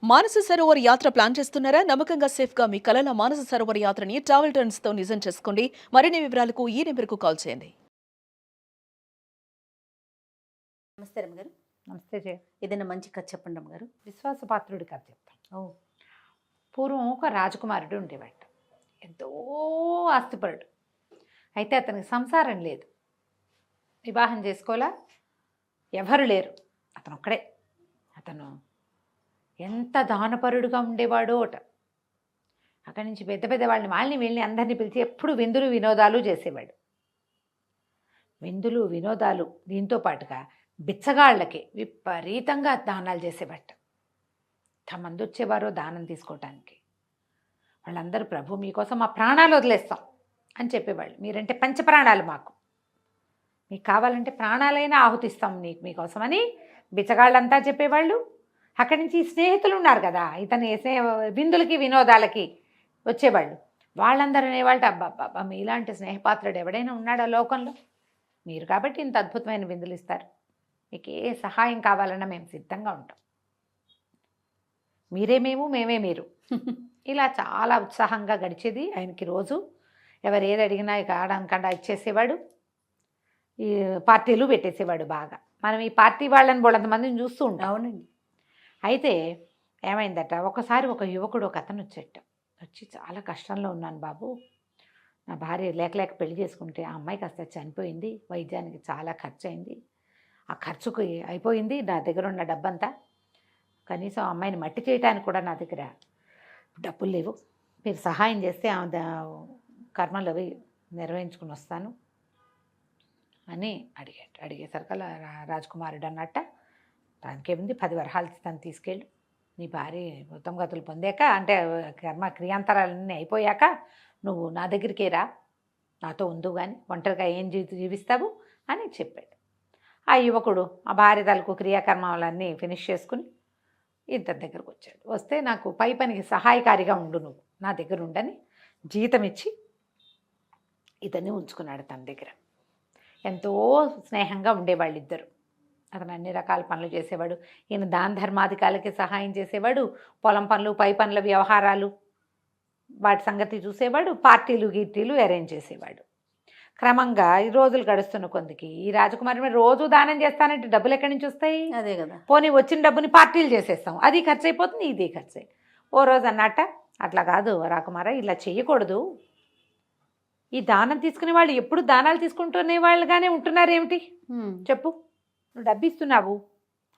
మానస సరోవర్ యాత్ర ప్లాన్ చేస్తున్నారా? నమ్మకంగా సేఫ్ గా మీ కలల మానస సరోవర్ యాత్రని ట్రావెల్ టర్న్స్ తో నిజం చేసుకోండి. మరిన్ని వివరాలకు ఈ నెంబర్కు కాల్ చేయండి. నమస్తే రమ్మగారు. నమస్తే జయ. ఏదైనా మంచి కథ చెప్పండి రమ్మగారు. విశ్వాసపాత్రుడి కథ చెప్తాను. ఓ పూర్వం ఒక రాజకుమారుడు ఉండేవాడు. ఎంతో ఆస్తిపరుడు. అయితే అతనికి సంసారం లేదు, వివాహం చేసుకోలా, ఎవరు లేరు, అతను ఒక్కడే. అతను ఎంత దానపరుడుగా ఉండేవాడో అట. అక్కడి నుంచి పెద్ద పెద్ద వాళ్ళని వీళ్ళని అందరినీ పిలిచి ఎప్పుడు విందులు వినోదాలు చేసేవాడు. విందులు వినోదాలు దీంతో పాటుగా బిచ్చగాళ్ళకి విపరీతంగా దానాలు చేసేవాట. ఎంతమంది వచ్చేవారో దానం తీసుకోవటానికి. వాళ్ళందరూ ప్రభు మీకోసం మా ప్రాణాలు వదిలేస్తాం అని చెప్పేవాళ్ళు. మీరంటే పంచప్రాణాలు మాకు, మీకు కావాలంటే ప్రాణాలైనా ఆహుతిస్తాం మీకోసమని బిచ్చగాళ్ళంతా చెప్పేవాళ్ళు. అక్కడి నుంచి స్నేహితులు ఉన్నారు కదా, ఇతని విందులకి వినోదాలకి వచ్చేవాళ్ళు. వాళ్ళందరూ అనేవాళ్ళు, అబ్బా మీలాంటి స్నేహపాత్రుడు ఎవడైనా ఉన్నాడా లోకంలో? మీరు కాబట్టి ఇంత అద్భుతమైన విందులు ఇస్తారు, మీకు ఏ సహాయం కావాలన్నా మేము సిద్ధంగా ఉంటాం, మీరే మేము మేమే మీరు. ఇలా చాలా ఉత్సాహంగా గడిచేది ఆయనకి. రోజు ఎవరు ఏది అడిగినా ఇక ఆడనకుండా ఇచ్చేసేవాడు. ఈ పార్టీలు పెట్టేసేవాడు బాగా. మనం ఈ పార్టీ వాళ్ళని బోళ్ళంతమందిని చూస్తూ ఉంటాం. అవునండి. అయితే ఏమైందట, ఒకసారి ఒక యువకుడు ఒక అతను వచ్చి చాలా కష్టంలో ఉన్నాను బాబు, నా భార్య లేక పెళ్లి చేసుకుంటే ఆ అమ్మాయి కాస్త చనిపోయింది, వైద్యానికి చాలా ఖర్చు అయింది, ఆ ఖర్చుకు అయిపోయింది నా దగ్గర ఉన్న డబ్బంతా, కనీసం అమ్మాయిని మట్టి చేయడానికి కూడా నా దగ్గర డబ్బులు లేవు, మీరు సహాయం చేస్తే కర్మలు అవి నిర్వహించుకుని వస్తాను అని అడిగేసరికల్లా రాజకుమారుడు అన్నట్ట, దానికేముంది 10 వరహాలు తను తీసుకెళ్ళు, నీ భార్య ఉత్తమ గతులు పొందాక అంటే క్రియాంతరాలన్నీ అయిపోయాక నువ్వు నా దగ్గరికే రా, నాతో ఉండు, కానీ ఒంటరిగా ఏం జీవిస్తావు అని చెప్పాడు. ఆ యువకుడు ఆ భార్య తలకు క్రియాకర్మాలన్నీ ఫినిష్ చేసుకుని ఇద్దరి దగ్గరకు వచ్చాడు. వస్తే నాకు పై పనికి సహాయకారిగా ఉండు, నువ్వు నా దగ్గర ఉండని జీతం ఇచ్చి ఇతన్ని ఉంచుకున్నాడు తన దగ్గర. ఎంతో స్నేహంగా ఉండేవాళ్ళు ఇద్దరు. అతను అన్ని రకాల పనులు చేసేవాడు, ఈయన దాన ధర్మాధికారులకి సహాయం చేసేవాడు, పొలం పనులు పై పనుల వ్యవహారాలు వాటి సంగతి చూసేవాడు, పార్టీలు గీర్టీలు అరేంజ్ చేసేవాడు. క్రమంగా ఈ రోజులు గడుస్తున్న కొందికి ఈ రాజకుమారి రోజు దానం చేస్తానంటే డబ్బులు ఎక్కడి నుంచి వస్తాయి? అదే కదా. పోనీ వచ్చిన డబ్బుని పార్టీలు చేసేస్తాం, అది ఖర్చు అయిపోతుంది, ఇది ఖర్చు. ఓ రోజు అన్నట్ట, అట్లా కాదు రాకుమార, ఇలా చెయ్యకూడదు, ఈ దానం తీసుకునే వాళ్ళు ఎప్పుడు దానాలు తీసుకుంటునే వాళ్ళుగానే ఉంటున్నారేమిటి చెప్పు, నువ్వు డబ్బు ఇస్తున్నావు,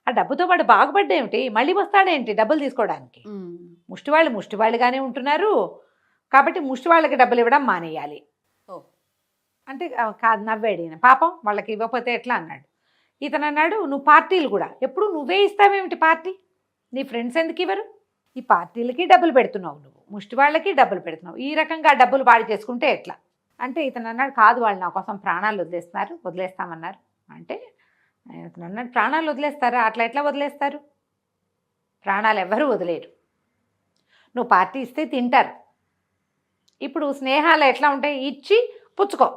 ఆ డబ్బుతో వాడు బాగుపడ్డేమిటి, మళ్ళీ వస్తాడేంటి డబ్బులు తీసుకోవడానికి? ముష్టివాళ్ళుగానే ఉంటున్నారు, కాబట్టి ముష్టివాళ్ళకి డబ్బులు ఇవ్వడం మానేయాలి. ఓ అంటే కాదు, నవ్వాడు ఈయన. పాపం వాళ్ళకి ఇవ్వకపోతే ఎట్లా అన్నాడు. ఇతను అన్నాడు, నువ్వు పార్టీలు కూడా ఎప్పుడు నువ్వే ఇస్తావేమిటి పార్టీ, నీ ఫ్రెండ్స్ ఎందుకు ఇవ్వరు? ఈ పార్టీలకి డబ్బులు పెడుతున్నావు, నువ్వు ముష్టి వాళ్ళకి డబ్బులు పెడుతున్నావు, ఈ రకంగా డబ్బులు పాడు చేసుకుంటే ఎట్లా అంటే, ఇతను అన్నాడు, కాదు వాళ్ళు నా కోసం ప్రాణాలు వదిలేస్తామన్నారు. అంటే ఇతను అన్నాడు, ప్రాణాలు వదిలేస్తారా? అట్లా ఎట్లా వదిలేస్తారు? ప్రాణాలు ఎవ్వరూ వదిలేరు. నువ్వు పార్టీ ఇస్తే తింటారు. ఇప్పుడు స్నేహాలు ఎట్లా ఉంటాయి, ఇచ్చి పుచ్చుకో.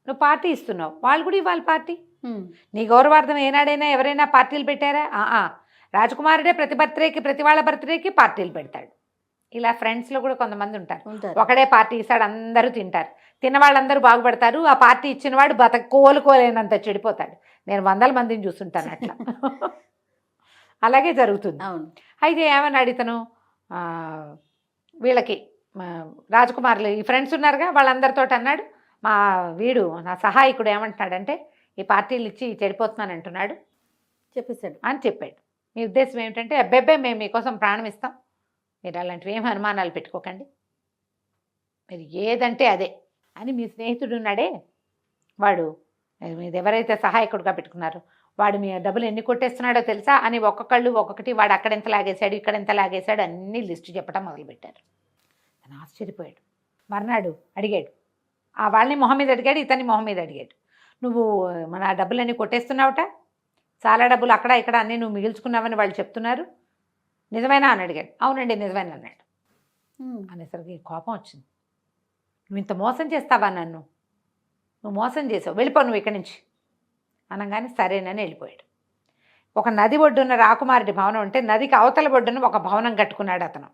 నువ్వు పార్టీ ఇస్తున్నావు, వాళ్ళు కూడా ఇవ్వాలి పార్టీ. నీ గౌరవార్థం ఏనాడైనా ఎవరైనా పార్టీలు పెట్టారా? రాజకుమారుడే ప్రతి వాళ్ళ బర్త్డేకి పార్టీలు పెడతాడు. ఇలా ఫ్రెండ్స్లో కూడా కొంతమంది ఉంటారు, ఒకడే పార్టీ ఇస్తాడు, అందరూ తింటారు, తిన్నవాళ్ళందరూ బాగుపడతారు, ఆ పార్టీ ఇచ్చిన వాడు కోలుకోలేనంత చెడిపోతాడు. నేను 100 మందిని చూస్తుంటాను అట్లా. అలాగే జరుగుతుంది. అయితే ఏమన్నాడు ఇతను, వీళ్ళకి రాజకుమారులు ఈ ఫ్రెండ్స్ ఉన్నారుగా, వాళ్ళందరితో అన్నాడు, నా సహాయకుడు ఏమంటున్నాడంటే, ఈ పార్టీలు ఇచ్చి చెడిపోతున్నాను అంటున్నాడు చెప్పేశాడు అని చెప్పాడు. మీ ఉద్దేశం ఏమిటంటే, అబ్బాయి మేము మీకోసం ప్రాణం ఇస్తాం, మీరు అలాంటివి ఏం అనుమానాలు పెట్టుకోకండి, మీరు ఏదంటే అదే అని. మీ స్నేహితుడు ఉన్నాడే వాడు, మీరు ఎవరైతే సహాయకుడుగా పెట్టుకున్నారో వాడు మీ డబ్బులు ఎన్ని కొట్టేస్తున్నాడో తెలుసా అని ఒక్కొక్కటి వాడు అక్కడ ఎంత లాగేశాడు, ఇక్కడ ఎంత లాగేశాడు అన్నీ లిస్టు చెప్పడం మొదలుపెట్టారు. తను ఆశ్చర్యపోయాడు. మర్నాడు అడిగాడు, ఆ వాళ్ళని మొహం మీద అడిగాడు, ఇతన్ని మొహం మీద అడిగాడు, నువ్వు మన డబ్బులన్నీ కొట్టేస్తున్నావుట, చాలా డబ్బులు అక్కడ ఇక్కడ అన్నీ నువ్వు మిగిల్చుకున్నావని వాళ్ళు చెప్తున్నారు, నిజమేనా అని అడిగాడు. అవునండి నిజమేనా అన్నాడు. అనేసరికి కోపం వచ్చింది. నువ్వు ఇంత మోసం చేస్తావా నన్ను, నువ్వు మోసం చేసావు, వెళ్ళిపో నువ్వు ఇక్కడి నుంచి అనగానే సరేనని వెళ్ళిపోయాడు. ఒక నది ఒడ్డున రాకుమారుడి భవనం ఉంటే నదికి అవతల ఒడ్డున ఒక భవనం కట్టుకున్నాడు అతను,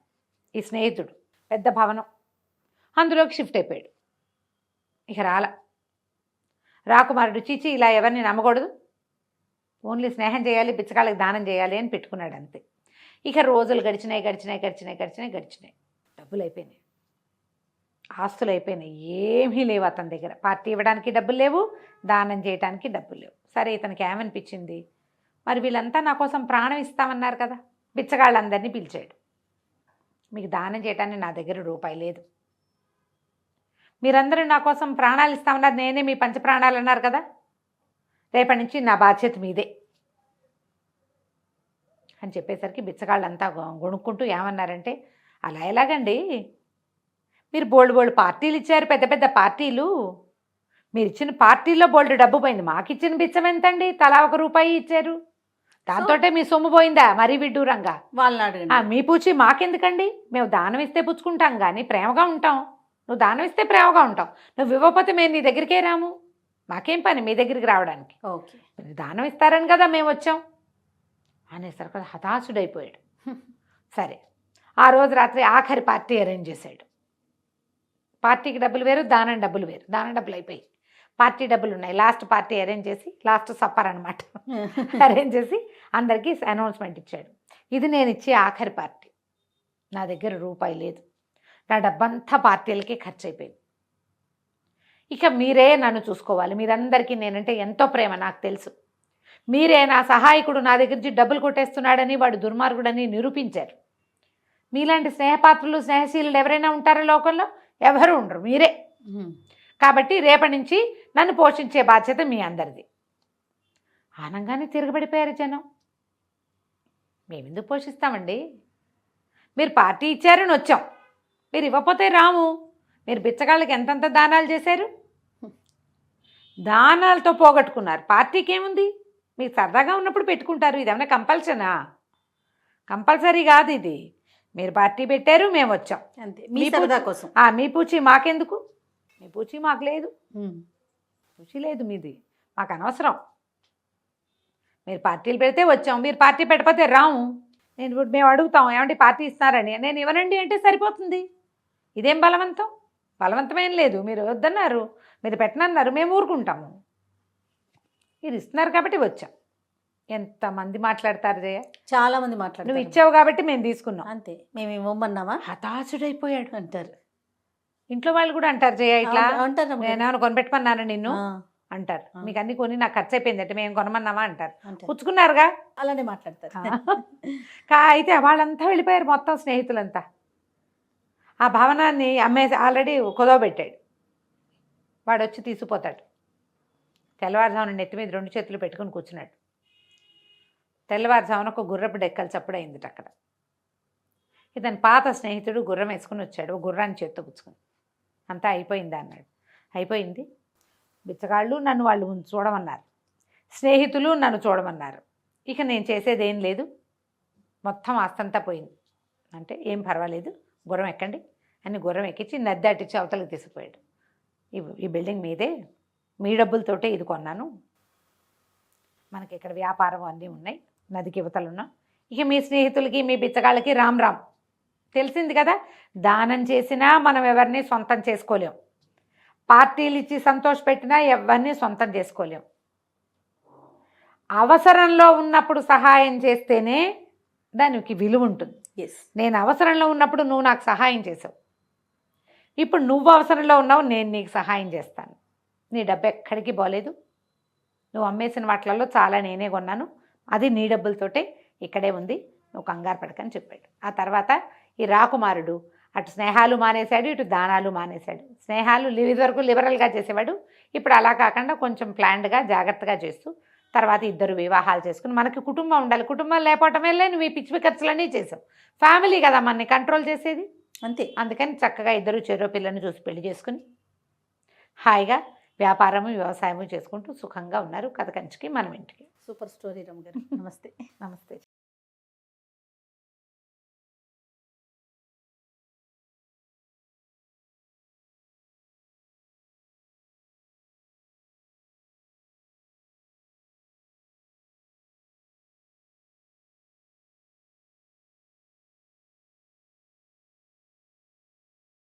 ఈ స్నేహితుడు, పెద్ద భవనం. అందులోకి షిఫ్ట్ అయిపోయాడు. ఇక రాకుమారుడు చీచి ఇలా ఎవరిని నమ్మకూడదు, ఓన్లీ స్నేహం చేయాలి, బిచ్చగాళ్ళకి దానం చేయాలి అని పెట్టుకున్నాడు అంతే. ఇక రోజులు గడిచినాయి. డబ్బులు అయిపోయినాయి, ఆస్తులు అయిపోయినాయి, ఏమీ లేవు అతని దగ్గర. పార్టీ ఇవ్వడానికి డబ్బులు లేవు, దానం చేయడానికి డబ్బులు లేవు. సరే, ఇతనికి ఏమనిపించింది, మరి వీళ్ళంతా నా కోసం ప్రాణం ఇస్తామన్నారు కదా, బిచ్చగాళ్ళందరినీ పిలిచాడు. మీకు దానం చేయడానికి నా దగ్గర రూపాయి లేదు, మీరందరూ నా కోసం ప్రాణాలు ఇస్తామన్నారు, నేనే మీ పంచ ప్రాణాలు అన్నారు కదా, రేపటి నుంచి నా బాధ్యత మీదే అని చెప్పేసరికి బిచ్చగాళ్ళంతా గొణుక్కుంటూ ఏమన్నారంటే, అలా ఎలాగండి, మీరు బోల్డ్ పార్టీలు ఇచ్చారు, పెద్ద పెద్ద పార్టీలు, మీరు ఇచ్చిన పార్టీల్లో బోల్డ్ డబ్బు పోయింది, మాకు ఇచ్చిన బిచ్చం ఎంతండి, తలా ₹1 ఇచ్చారు, దాంతో మీ సొమ్ము పోయిందా మరీ విడ్డూరంగా. వాళ్ళని అడగండి. మీ పూచి మాకెందుకండి, మేము దానం ఇస్తే పుచ్చుకుంటాం కానీ ప్రేమగా ఉంటాం, నువ్వు దానం ఇస్తే ప్రేమగా ఉంటాం, నువ్వు ఇవ్వకపోతే మేము నీ దగ్గరికే రాము, మాకేం పని మీ దగ్గరికి రావడానికి, ఓకే, దానం ఇస్తారని కదా మేము వచ్చాం అనేసరికి హతాశుడైపోయాడు. సరే, ఆ రోజు రాత్రి ఆఖరి పార్టీ అరేంజ్ చేశాడు. పార్టీకి డబ్బులు వేరు, దానం డబ్బులు వేరు. దానం డబ్బులు అయిపోయి పార్టీ డబ్బులు ఉన్నాయి. లాస్ట్ పార్టీ అరేంజ్ చేసి, లాస్ట్ సప్పర్ అనమాట, అరేంజ్ చేసి అందరికీ అనౌన్స్మెంట్ ఇచ్చాడు, ఇది నేను ఇచ్చే ఆఖరి పార్టీ, నా దగ్గర రూపాయి లేదు, నా డబ్బంతా పార్టీలకి ఖర్చు అయిపోయింది, ఇక మీరే నన్ను చూసుకోవాలి, మీరందరికీ నేనంటే ఎంతో ప్రేమ నాకు తెలుసు, మీరే నా సహాయకుడు, నా దగ్గర నుంచి డబ్బులు కొట్టేస్తున్నాడని వాడు దుర్మార్గుడని నిరూపించారు. మీలాంటి స్నేహపాత్రులు స్నేహశీలు ఎవరైనా ఉంటారో లోకంలో? ఎవరు ఉండరు, మీరే. కాబట్టి రేపటి నుంచి నన్ను పోషించే బాధ్యత మీ అందరిది. ఆనంగానే తిరగబడిపోయారు జనం. మేమెందుకు పోషిస్తామండి, మీరు పార్టీ ఇచ్చారని వచ్చాం, మీరు ఇవ్వకపోతే రాము, మీరు బిచ్చగాళ్ళకి ఎంతంత దానాలు చేశారు, దానాలతో పోగొట్టుకున్నారు. పార్టీకి ఏముంది, మీకు సరదాగా ఉన్నప్పుడు పెట్టుకుంటారు, ఇది ఏమైనా కంపల్సనా? కంపల్సరీ కాదు ఇది, మీరు పార్టీ పెట్టారు, మేము వచ్చాం అంతే, మీ సరదా కోసం. మీ పూచి మాకెందుకు, మీ పూచి మాకు లేదు, పూచి లేదు మీది, మాకు అనవసరం, మీరు పార్టీలు పెడితే వచ్చాం, మీరు పార్టీ పెట్టకపోతే రాము. మేము అడుగుతాం ఏమంటే పార్టీ ఇస్తున్నారని, నేను ఇవ్వనండి అంటే సరిపోతుంది, ఇదేం బలవంతం, బలవంతమేం లేదు, మీరు వద్దన్నారు, మీరు పెట్టనన్నారు, మేము ఊరుకుంటాము, మీరు ఇస్తున్నారు కాబట్టి వచ్చాం. ఎంతమంది మాట్లాడతారు జయ, చాలా మంది మాట్లాడారు, నువ్వు ఇచ్చావు కాబట్టి మేము తీసుకున్నాం అంతే, మేము ఇవ్వమన్నామా హతాశుడైపోయాడు అంటారు. ఇంట్లో వాళ్ళు కూడా అంటారు జయ, ఇట్లా అంటారు, నేనేమైనా కొనిపెట్టమన్నాను నిన్ను అంటారు, మీకు అన్ని కొని నాకు ఖర్చు అయిపోయింది అంటే మేము కొనమన్నామా అంటారు, పుచ్చుకున్నారుగా, అలానే మాట్లాడతారు. అయితే వాళ్ళంతా వెళ్ళిపోయారు, మొత్తం స్నేహితులంతా. ఆ భవనాన్ని అమ్మేసి ఆల్రెడీ కుదవబెట్టాడు, వాడు వచ్చి తీసుకుపోతాడు. తెల్లవారుజామున నెత్తి మీద 2 చేతులు పెట్టుకుని కూర్చున్నాడు. తెల్లవారుజామున ఒక గుర్రపు డెక్కలు చప్పుడైంది అక్కడ. ఇతని పాత స్నేహితుడు గుర్రం వేసుకుని వచ్చాడు, గుర్రాన్ని చేత్తో పుచ్చుకుని. అంతా అయిపోయిందా అన్నాడు. అయిపోయింది, బిచ్చగాళ్ళు నన్ను వాళ్ళు చూడమన్నారు, స్నేహితులు నన్ను చూడమన్నారు, ఇక నేను చేసేది ఏం లేదు, మొత్తం ఆస్తంతా పోయింది అంటే ఏం పర్వాలేదు, గుర్రం ఎక్కండి అని గుర్రం ఎక్కించి నది దాటించి అవతలకి తీసుకుపోయాడు. ఈ బిల్డింగ్ మీదే, మీ డబ్బులతోటే ఇది కొన్నాను, మనకి ఇక్కడ వ్యాపారం అన్నీ ఉన్నాయి, నదికి యువతలు ఉన్నాం, ఇక మీ స్నేహితులకి మీ బిచ్చగాళ్ళకి రామ్ రామ్. తెలిసింది కదా, దానం చేసినా మనం ఎవరిని సొంతం చేసుకోలేం, పార్టీలు ఇచ్చి సంతోషపెట్టినా ఎవరిని సొంతం చేసుకోలేం. అవసరంలో ఉన్నప్పుడు సహాయం చేస్తేనే దానికి విలువ ఉంటుంది. నేను అవసరంలో ఉన్నప్పుడు నువ్వు నాకు సహాయం చేసావు, ఇప్పుడు నువ్వు అవసరంలో ఉన్నావు, నేను నీకు సహాయం చేస్తాను, నీ డబ్బు ఎక్కడికి పోలేదు, నువ్వు అమ్మేసిన వాటిలలో చాలా నేనే కొన్నాను, అది నీ డబ్బులతోటే ఇక్కడే ఉంది, నువ్వు కంగారు పడకని చెప్పాడు. ఆ తర్వాత ఈ రాకుమారుడు అటు స్నేహాలు మానేశాడు, ఇటు దానాలు మానేశాడు. స్నేహాలు ఇదివరకు లిబరల్గా చేసేవాడు, ఇప్పుడు అలా కాకుండా కొంచెం ప్లాన్డ్గా జాగ్రత్తగా చేస్తూ తర్వాత ఇద్దరు వివాహాలు చేసుకుని, మనకి కుటుంబం ఉండాలి, కుటుంబం లేకపోవటం వల్లే నువ్వు ఈ పిచ్చి ఖర్చులన్నీ చేసావు, ఫ్యామిలీ కదా మనని కంట్రోల్ చేసేది అంతే. అందుకని చక్కగా ఇద్దరు చెరో పిల్లని చూసి పెళ్లి చేసుకుని హాయిగా వ్యాపారము వ్యవసాయము చేసుకుంటూ సుఖంగా ఉన్నారు. కథ కంచికి మనం ఇంటికి. సూపర్ స్టోరీ రమ్మ గారు. నమస్తే. నమస్తే.